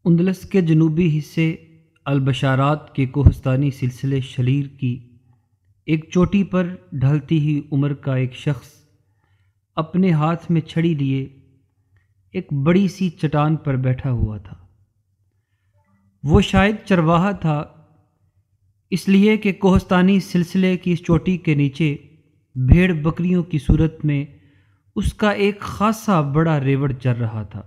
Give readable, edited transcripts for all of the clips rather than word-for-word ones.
اندلس کے جنوبی حصے البشارات کے کوہستانی سلسلے شلیر کی ایک چوٹی پر ڈھلتی ہی عمر کا ایک شخص اپنے ہاتھ میں چھڑی لیے ایک بڑی سی چٹان پر بیٹھا ہوا تھا۔ وہ شاید چرواہا تھا، اس لیے کہ کوہستانی سلسلے کی اس چوٹی کے نیچے بھیڑ بکریوں کی صورت میں اس کا ایک خاصا بڑا ریوڑ چر رہا تھا۔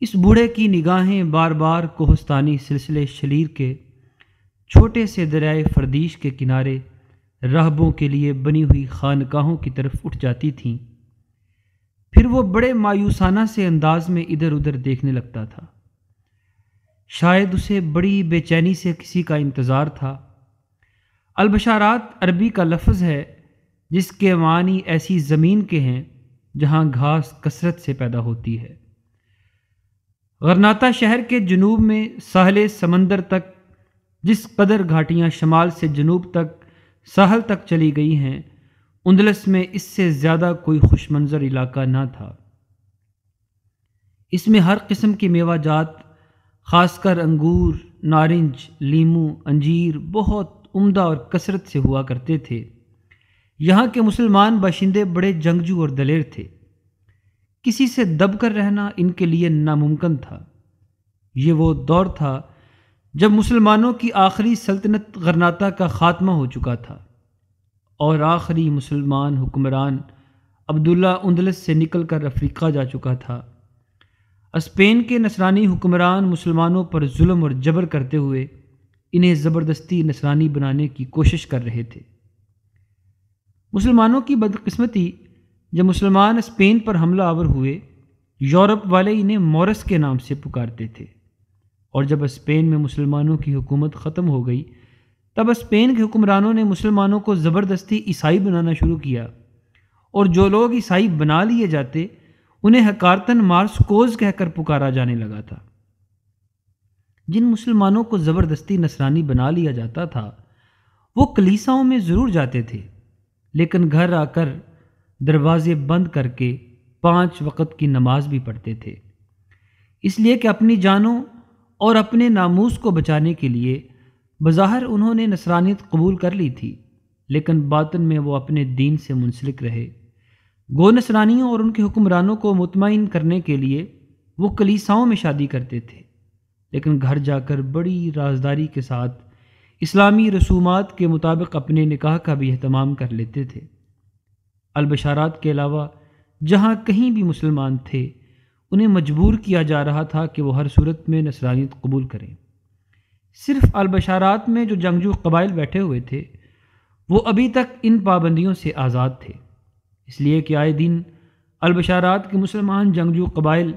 اس بوڑھے کی نگاہیں بار بار کوہستانی سلسلے شلیر کے چھوٹے سے دریائے فردیش کے کنارے راہبوں کے لیے بنی ہوئی خانقاہوں کی طرف اٹھ جاتی تھیں۔ پھر وہ بڑے مایوسانہ سے انداز میں ادھر ادھر دیکھنے لگتا تھا۔ شاید اسے بڑی بے چینی سے کسی کا انتظار تھا۔ البشارات عربی کا لفظ ہے جس کے معنی ایسی زمین کے ہیں جہاں گھاس کثرت سے پیدا ہوتی ہے۔ غرناطہ شہر کے جنوب میں ساحل سمندر تک جس قدر گھاٹیاں شمال سے جنوب تک ساحل تک چلی گئی ہیں، اندلس میں اس سے زیادہ کوئی خوش منظر علاقہ نہ تھا۔ اس میں ہر قسم کی میوہ جات، خاص کر انگور، نارنج، لیموں، انجیر بہت عمدہ اور کثرت سے ہوا کرتے تھے۔ یہاں کے مسلمان باشندے بڑے جنگجو اور دلیر تھے۔ کسی سے دب کر رہنا ان کے لیے ناممکن تھا۔ یہ وہ دور تھا جب مسلمانوں کی آخری سلطنت غرناطہ کا خاتمہ ہو چکا تھا اور آخری مسلمان حکمران عبداللہ اندلس سے نکل کر افریقہ جا چکا تھا۔ اسپین کے نصرانی حکمران مسلمانوں پر ظلم اور جبر کرتے ہوئے انہیں زبردستی نصرانی بنانے کی کوشش کر رہے تھے۔ مسلمانوں کی بدقسمتی، جب مسلمان اسپین پر حملہ آور ہوئے، یورپ والے انہیں مورس کے نام سے پکارتے تھے، اور جب اسپین میں مسلمانوں کی حکومت ختم ہو گئی تب اسپین کے حکمرانوں نے مسلمانوں کو زبردستی عیسائی بنانا شروع کیا، اور جو لوگ عیسائی بنا لیے جاتے انہیں حقارتاً مارسکوز کہہ کر پکارا جانے لگا تھا۔ جن مسلمانوں کو زبردستی نصرانی بنا لیا جاتا تھا وہ کلیساؤں میں ضرور جاتے تھے، لیکن گھر آ کر دروازے بند کر کے 5 وقت کی نماز بھی پڑھتے تھے، اس لیے کہ اپنی جانوں اور اپنے ناموس کو بچانے کے لیے بظاہر انہوں نے نصرانیت قبول کر لی تھی، لیکن باطن میں وہ اپنے دین سے منسلک رہے۔ گو نصرانیوں اور ان کے حکمرانوں کو مطمئن کرنے کے لیے وہ کلیساؤں میں شادی کرتے تھے، لیکن گھر جا کر بڑی رازداری کے ساتھ اسلامی رسومات کے مطابق اپنے نکاح کا بھی اہتمام کر لیتے تھے۔ البشارات کے علاوہ جہاں کہیں بھی مسلمان تھے انہیں مجبور کیا جا رہا تھا کہ وہ ہر صورت میں نصرانیت قبول کریں۔ صرف البشارات میں جو جنگجو قبائل بیٹھے ہوئے تھے وہ ابھی تک ان پابندیوں سے آزاد تھے، اس لیے کہ آئے دن البشارات کے مسلمان جنگجو قبائل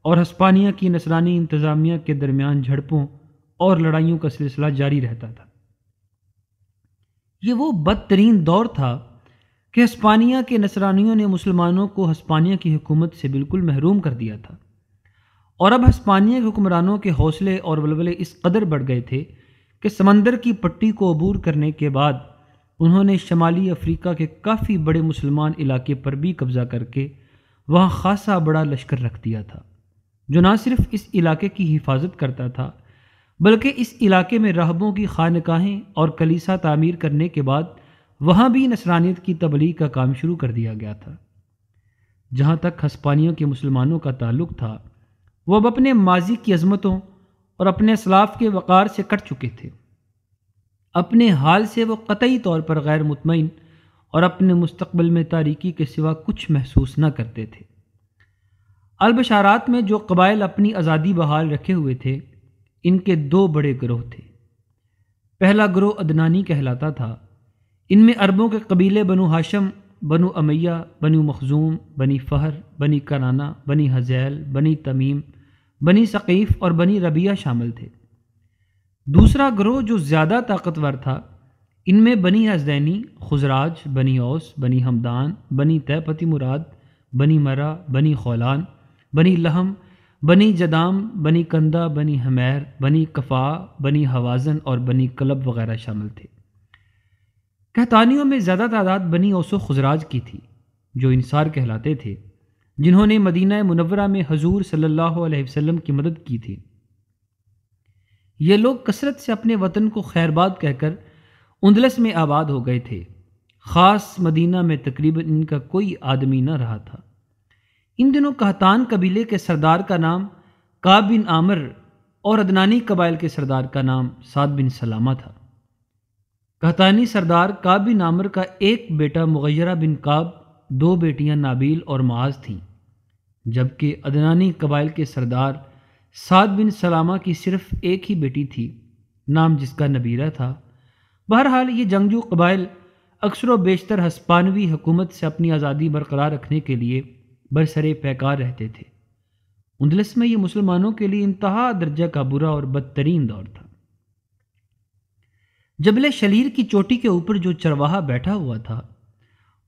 اور ہسپانیہ کی نصرانی انتظامیہ کے درمیان جھڑپوں اور لڑائیوں کا سلسلہ جاری رہتا تھا۔ یہ وہ بدترین دور تھا کہ ہسپانیہ کے نصرانیوں نے مسلمانوں کو ہسپانیہ کی حکومت سے بالکل محروم کر دیا تھا، اور اب ہسپانیہ کے حکمرانوں کے حوصلے اور ولولے اس قدر بڑھ گئے تھے کہ سمندر کی پٹی کو عبور کرنے کے بعد انہوں نے شمالی افریقہ کے کافی بڑے مسلمان علاقے پر بھی قبضہ کر کے وہاں خاصا بڑا لشکر رکھ دیا تھا، جو نہ صرف اس علاقے کی حفاظت کرتا تھا بلکہ اس علاقے میں راہبوں کی خانقاہیں اور کلیسا تعمیر کرنے کے بعد وہاں بھی نصرانیت کی تبلیغ کا کام شروع کر دیا گیا تھا۔ جہاں تک ہسپانیوں کے مسلمانوں کا تعلق تھا وہ اب اپنے ماضی کی عظمتوں اور اپنے اسلاف کے وقار سے کٹ چکے تھے۔ اپنے حال سے وہ قطعی طور پر غیر مطمئن اور اپنے مستقبل میں تاریکی کے سوا کچھ محسوس نہ کرتے تھے۔ البشارات میں جو قبائل اپنی آزادی بحال رکھے ہوئے تھے ان کے 2 بڑے گروہ تھے۔ پہلا گروہ عدنانی کہلاتا تھا۔ ان میں عربوں کے قبیلے بنو ہاشم، بنو امیہ، بنو مخزوم، بنی فہر، بنی کنانہ، بنی حذیل، بنی تمیم، بنی ثقیف اور بنی ربیعہ شامل تھے۔ دوسرا گروہ جو زیادہ طاقتور تھا، ان میں بنی ازدینی، خزراج، بنی اوس، بنی ہمدان، بنی تیپتی مراد، بنی مرہ، بنی خولان، بنی لہم، بنی جدام، بنی کندہ، بنی حمیر، بنی کفا، بنی حوازن اور بنی کلب وغیرہ شامل تھے۔ کہتانیوں میں زیادہ تعداد بنی اوس و خزراج کی تھی جو انصار کہلاتے تھے، جنہوں نے مدینہ منورہ میں حضور صلی اللہ علیہ وسلم کی مدد کی تھی۔ یہ لوگ کثرت سے اپنے وطن کو خیرباد کہہ کر اندلس میں آباد ہو گئے تھے، خاص مدینہ میں تقریباً ان کا کوئی آدمی نہ رہا تھا۔ ان دنوں قحطان قبیلے کے سردار کا نام کعب بن عامر اور عدنانی قبائل کے سردار کا نام سعد بن سلامہ تھا۔ قحطانی سردار کعب بن عامر کا ایک بیٹا مغیرہ بن کعب، 2 بیٹیاں نابیل اور معاذ تھیں، جبکہ عدنانی قبائل کے سردار سعد بن سلامہ کی صرف ایک ہی بیٹی تھی، نام جس کا نبیرہ تھا۔ بہرحال یہ جنگجو قبائل اکثر و بیشتر ہسپانوی حکومت سے اپنی آزادی برقرار رکھنے کے لیے برسر پیکار رہتے تھے۔ اندلس میں یہ مسلمانوں کے لیے انتہا درجہ کا برا اور بدترین دور تھا۔ جبل شلیر کی چوٹی کے اوپر جو چرواہا بیٹھا ہوا تھا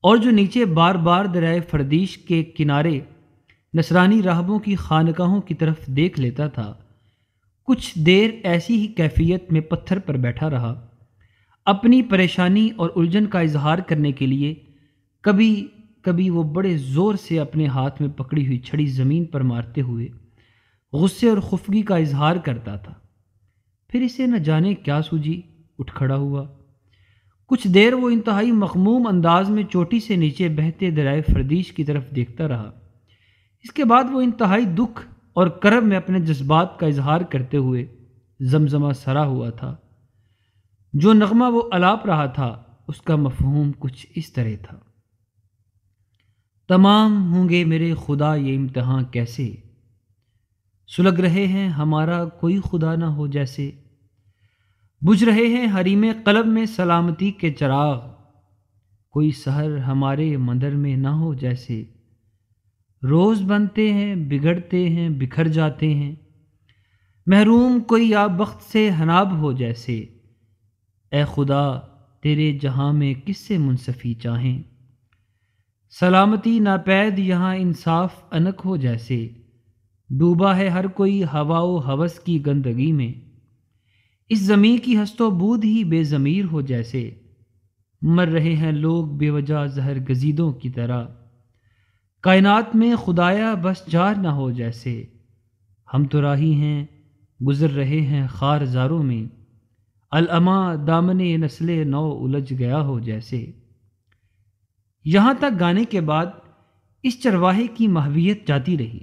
اور جو نیچے بار بار دریائے فردیش کے کنارے نصرانی راہبوں کی خانقاہوں کی طرف دیکھ لیتا تھا، کچھ دیر ایسی ہی کیفیت میں پتھر پر بیٹھا رہا، اپنی پریشانی اور الجھن کا اظہار کرنے کے لیے کبھی کبھی وہ بڑے زور سے اپنے ہاتھ میں پکڑی ہوئی چھڑی زمین پر مارتے ہوئے غصے اور خفگی کا اظہار کرتا تھا۔ پھر اسے نہ جانے کیا سوجی، اٹھ کھڑا ہوا۔ کچھ دیر وہ انتہائی مغموم انداز میں چوٹی سے نیچے بہتے دریائے فردیش کی طرف دیکھتا رہا۔ اس کے بعد وہ انتہائی دکھ اور کرب میں اپنے جذبات کا اظہار کرتے ہوئے زمزمہ سرا ہوا تھا۔ جو نغمہ وہ الاپ رہا تھا اس کا مفہوم کچھ اس طرح تھا: تمام ہوں گے میرے خدا یہ امتحان کیسے، سلگ رہے ہیں ہمارا کوئی خدا نہ ہو جیسے، بجھ رہے ہیں حریم قلب میں سلامتی کے چراغ، کوئی سحر ہمارے مندر میں نہ ہو جیسے، روز بنتے ہیں بگڑتے ہیں بکھر جاتے ہیں، محروم کوئی آب بخت سے حناب ہو جیسے، اے خدا تیرے جہاں میں کس سے منصفی چاہیں، سلامتی ناپید یہاں انصاف انک ہو جیسے، ڈوبا ہے ہر کوئی ہوا و ہوس کی گندگی میں، اس زمین کی ہست و بود ہی بے ضمیر ہو جیسے، مر رہے ہیں لوگ بے وجہ زہر گزیدوں کی طرح، کائنات میں خدایا بس جار نہ ہو جیسے، ہم تو راہی ہیں گزر رہے ہیں خار زاروں میں، العما دامن نسل نو الجھ گیا ہو جیسے۔ یہاں تک گانے کے بعد اس چرواہے کی ماہویت جاتی رہی،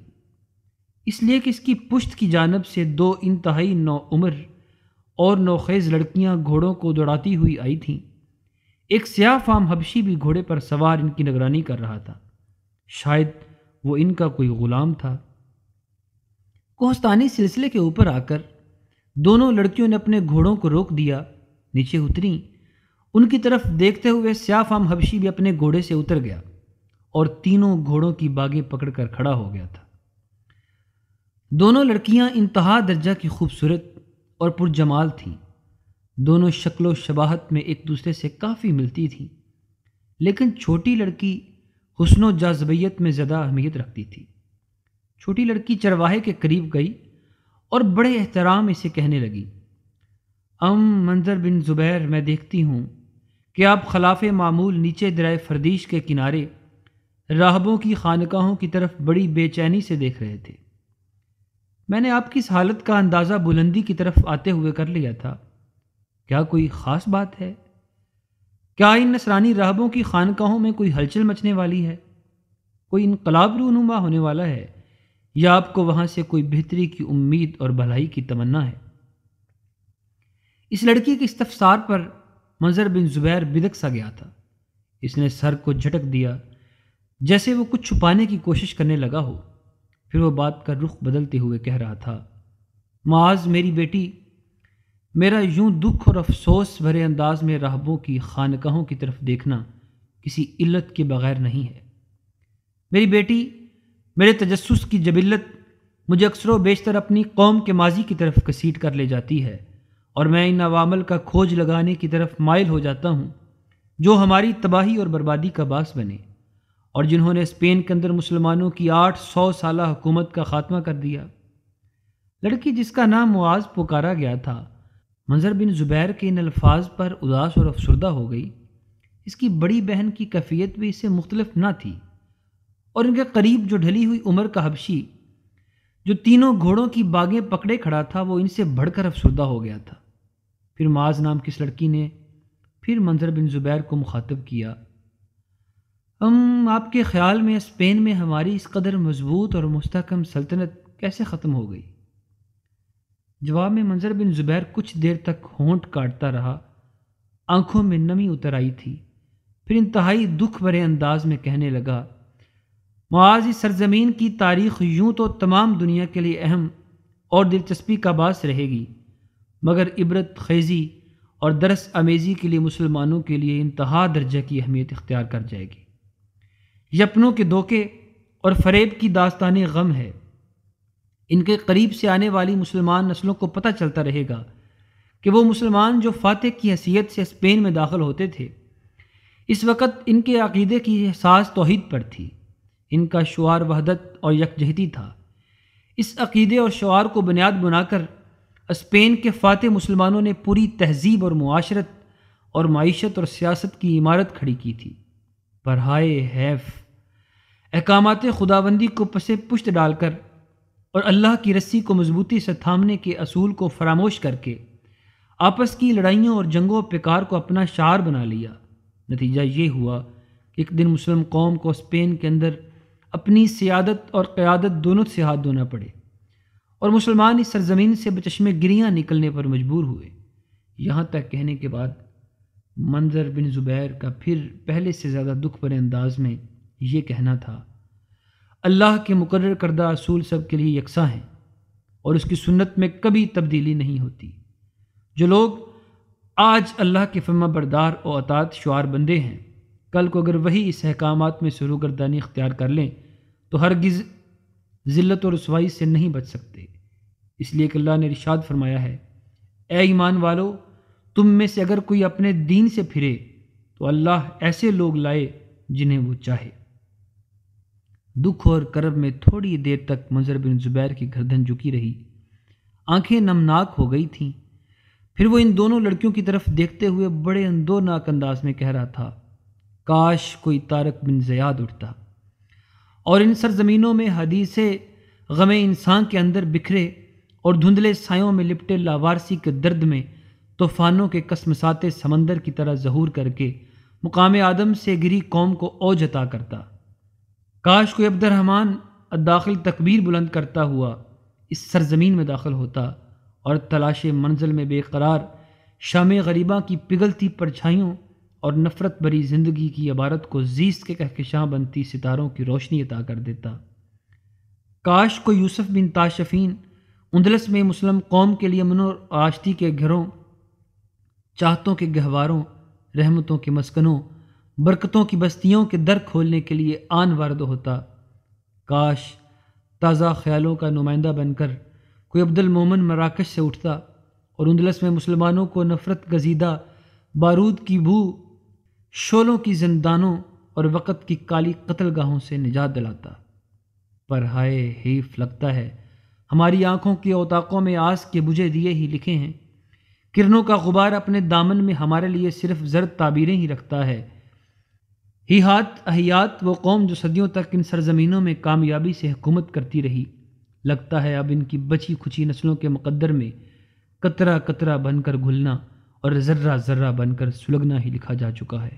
اس لیے کہ اس کی پشت کی جانب سے 2 انتہائی نوعمر اور نوخیز لڑکیاں گھوڑوں کو دوڑاتی ہوئی آئی تھیں۔ ایک سیاہ فام حبشی بھی گھوڑے پر سوار ان کی نگرانی کر رہا تھا، شاید وہ ان کا کوئی غلام تھا۔ کوہستانی سلسلے کے اوپر آ کر دونوں لڑکیوں نے اپنے گھوڑوں کو روک دیا، نیچے اتریں۔ ان کی طرف دیکھتے ہوئے سیاہ فام حبشی بھی اپنے گھوڑے سے اتر گیا اور تینوں گھوڑوں کی باگیں پکڑ کر کھڑا ہو گیا تھا۔ دونوں لڑکیاں انتہا درجہ کی خوبصورت اور پرجمال تھیں، دونوں شکل و شباہت میں ایک دوسرے سے کافی ملتی تھیں، لیکن چھوٹی لڑکی حسن و جاذبیت میں زیادہ اہمیت رکھتی تھی۔ چھوٹی لڑکی چرواہے کے قریب گئی اور بڑے احترام اسے کہنے لگی: منظر بن زبیر، میں دیکھتی ہوں کہ آپ خلاف معمول نیچے درائے فردیش کے کنارے راہبوں کی خانقاہوں کی طرف بڑی بے چینی سے دیکھ رہے تھے۔ میں نے آپ کی اس حالت کا اندازہ بلندی کی طرف آتے ہوئے کر لیا تھا، کیا کوئی خاص بات ہے؟ کیا ان نصرانی راہبوں کی خانقاہوں میں کوئی ہلچل مچنے والی ہے؟ کوئی انقلاب رونما ہونے والا ہے، یا آپ کو وہاں سے کوئی بہتری کی امید اور بھلائی کی تمنا ہے؟ اس لڑکی کے استفسار پر منظر بن زبیر بدک سا گیا تھا۔ اس نے سر کو جھٹک دیا جیسے وہ کچھ چھپانے کی کوشش کرنے لگا ہو، پھر وہ بات کا رخ بدلتے ہوئے کہہ رہا تھا: معاذ میری بیٹی، میرا یوں دکھ اور افسوس بھرے انداز میں راہبوں کی خانقاہوں کی طرف دیکھنا کسی علت کے بغیر نہیں ہے۔ میری بیٹی، میرے تجسس کی جبلت مجھے اکثر و بیشتر اپنی قوم کے ماضی کی طرف گھسیٹ کر لے جاتی ہے، اور میں ان عوامل کا کھوج لگانے کی طرف مائل ہو جاتا ہوں جو ہماری تباہی اور بربادی کا باعث بنے، اور جنہوں نے اسپین کے اندر مسلمانوں کی 800 سالہ حکومت کا خاتمہ کر دیا۔ لڑکی جس کا نام معاذ پکارا گیا تھا، منظر بن زبیر کے ان الفاظ پر اداس اور افسردہ ہو گئی۔ اس کی بڑی بہن کی کیفیت بھی اس سے مختلف نہ تھی، اور ان کے قریب جو ڈھلی ہوئی عمر کا حبشی جو تینوں گھوڑوں کی باگیں پکڑے کھڑا تھا، وہ ان سے بڑھ کر افسردہ ہو گیا تھا۔ پھر معاذ نام کی اس لڑکی نے پھر منظر بن زبیر کو مخاطب کیا، آپ کے خیال میں اسپین میں ہماری اس قدر مضبوط اور مستحکم سلطنت کیسے ختم ہو گئی؟ جواب میں منظر بن زبیر کچھ دیر تک ہونٹ کاٹتا رہا، آنکھوں میں نمی اتر آئی تھی، پھر انتہائی دکھ بھرے انداز میں کہنے لگا، معاذ، اس سرزمین کی تاریخ یوں تو تمام دنیا کے لیے اہم اور دلچسپی کا باعث رہے گی، مگر عبرت خیزی اور درس آمیزی کے لیے مسلمانوں کے لیے انتہا درجہ کی اہمیت اختیار کر جائے گی۔ یہ اپنوں کے دھوکے اور فریب کی داستان غم ہے۔ ان کے قریب سے آنے والی مسلمان نسلوں کو پتہ چلتا رہے گا کہ وہ مسلمان جو فاتح کی حیثیت سے اسپین میں داخل ہوتے تھے، اس وقت ان کے عقیدے کی احساس توحید پر تھی، ان کا شعار وحدت اور یکجہتی تھا۔ اس عقیدے اور شعار کو بنیاد بنا کر اسپین کے فاتح مسلمانوں نے پوری تہذیب اور معاشرت اور معیشت اور سیاست کی عمارت کھڑی کی تھی، پر ہائے حیف، احکامات خداوندی کو پس پشت ڈال کر اور اللہ کی رسی کو مضبوطی سے تھامنے کے اصول کو فراموش کر کے آپس کی لڑائیوں اور جنگوں پکار کو اپنا شعار بنا لیا۔ نتیجہ یہ ہوا کہ ایک دن مسلم قوم کو اسپین کے اندر اپنی سیادت اور قیادت دونوں سے ہاتھ دھونا پڑے، اور مسلمان اس سرزمین سے بچشمے گریاں نکلنے پر مجبور ہوئے۔ یہاں تک کہنے کے بعد منظر بن زبیر کا پھر پہلے سے زیادہ دکھ بھرے انداز میں یہ کہنا تھا، اللہ کے مقرر کردہ اصول سب کے لیے یکساں ہیں اور اس کی سنت میں کبھی تبدیلی نہیں ہوتی۔ جو لوگ آج اللہ کے فرما بردار و اطاعت شعار بندے ہیں، کل کو اگر وہی اس احکامات میں سروگردانی اختیار کر لیں تو ہرگز ذلت اور رسوائی سے نہیں بچ سکتے۔ اس لیے کہ اللہ نے ارشاد فرمایا ہے، اے ایمان والو، تم میں سے اگر کوئی اپنے دین سے پھرے تو اللہ ایسے لوگ لائے جنہیں وہ چاہے۔ دکھ اور کرب میں تھوڑی دیر تک منظر بن زبیر کی گردن جھکی رہی، آنکھیں نمناک ہو گئی تھیں۔ پھر وہ ان دونوں لڑکیوں کی طرف دیکھتے ہوئے بڑے اندوناک انداز میں کہہ رہا تھا، کاش کوئی طارق بن زیاد اٹھتا اور ان سرزمینوں میں حدیث غم انسان کے اندر بکھرے اور دھندلے سایوں میں لپٹے لاوارسی کے درد میں طوفانوں کے کسمسات سمندر کی طرح ظہور کر کے مقام آدم سے گری قوم کو اوج عطا کرتا۔ کاش کوئی عبد الرحمن الداخل تکبیر بلند کرتا ہوا اس سرزمین میں داخل ہوتا اور تلاش منزل میں بے قرار شام غریباں کی پگھلتی پرچھائیوں اور نفرت بری زندگی کی عبارت کو زیست کے کہکشاں بنتی ستاروں کی روشنی عطا کر دیتا۔ کاش کو یوسف بن تاشفین اندلس میں مسلم قوم کے لیے امن و آشتی کے گھروں، چاہتوں کے گہواروں، رحمتوں کے مسکنوں، برکتوں کی بستیوں کے در کھولنے کے لیے آن وارد ہوتا۔ کاش تازہ خیالوں کا نمائندہ بن کر کوئی عبد المومن مراکش سے اٹھتا اور اندلس میں مسلمانوں کو نفرت گزیدہ بارود کی بو، شولوں کی زندانوں اور وقت کی کالی قتل گاہوں سے نجات دلاتا۔ پر ہائے حیف، لگتا ہے ہماری آنکھوں کے اوطاقوں میں آس کے بجھے دیے ہی لکھے ہیں، کرنوں کا غبار اپنے دامن میں ہمارے لیے صرف زرد تعبیریں ہی رکھتا ہے۔ ہی ہاتھ احیات وہ قوم جو صدیوں تک ان سرزمینوں میں کامیابی سے حکومت کرتی رہی، لگتا ہے اب ان کی بچی کھچی نسلوں کے مقدر میں قطرہ قطرہ بن کر گھلنا اور ذرہ ذرہ بن کر سلگنا ہی لکھا جا چکا ہے۔